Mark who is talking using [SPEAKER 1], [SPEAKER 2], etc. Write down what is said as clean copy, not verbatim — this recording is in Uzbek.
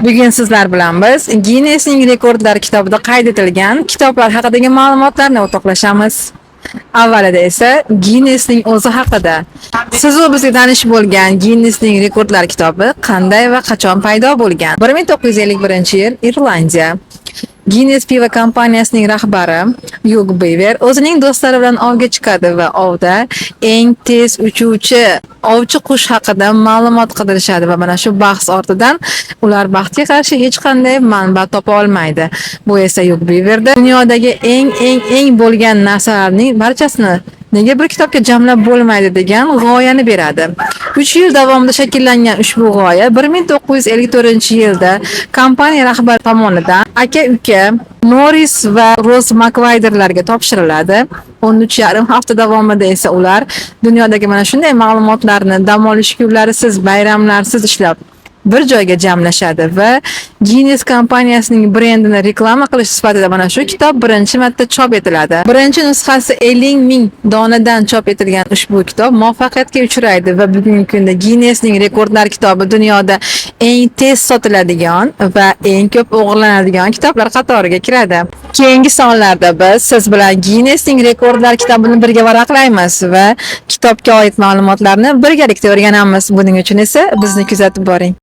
[SPEAKER 1] Bugun sizlar bilan biz Guinnessning rekordlar kitobida qayd etilgan kitoblar haqidagi ma'lumotlarni o'rtoqlashamiz. Avvalida esa Guinnessning o'zi haqida. Siz u bizga tanish bo'lgan Guinnessning rekordlar kitobi qanday va qachon paydo bo'lgan? 1951-yil Irlandiya. Guinness pivo kompaniyasining rahbari Hugh Beaver o'zining do'stlari bilan ovga chiqadi va ovda eng tez uchuvchi ovchi qush haqida ma'lumot qidirishadi va mana shu bahs ortidan ular baxtga qarshi hech qanday manba topa olmaydi. Bu esa Hugh Beaverda dunyodagi eng bo'lgan narsalarning barchasini nega bir kitobga jamlab bo'lmaydi degan g'oyani beradi. 3 yil davomida shakllangan ushbu g'oya 1954-yilda kompaniya rahbari tomonidan aka-uka Norris va Ross Makvayderlarga topshiriladi. 13,5 hafta davomida esa ular dunyodagi mana shunday ma'lumotlarni dam olish kunlarisiz, bayramlarsiz ishlab bir joyga jamlashadi va Guinness kompaniyasining brendini reklama qilish sifatida mana shu kitob birinchi marta chop etiladi. Birinchi nusxasi 50 ming donadan chop etilgan ushbu kitob muvaffaqiyatga uchraydi va bugungi kunda Guinnessning rekordlar kitobi dunyoda eng tez sotiladigan va eng ko'p o'g'irlanadigan kitoblar qatoriga kiradi. Keyingi sonlarda biz siz bilan Guinnessning rekordlar kitobini birga varaqlaymiz va kitobga oid ma'lumotlarni birgalikda o'rganamiz. Buning uchun esa bizni kuzatib boring.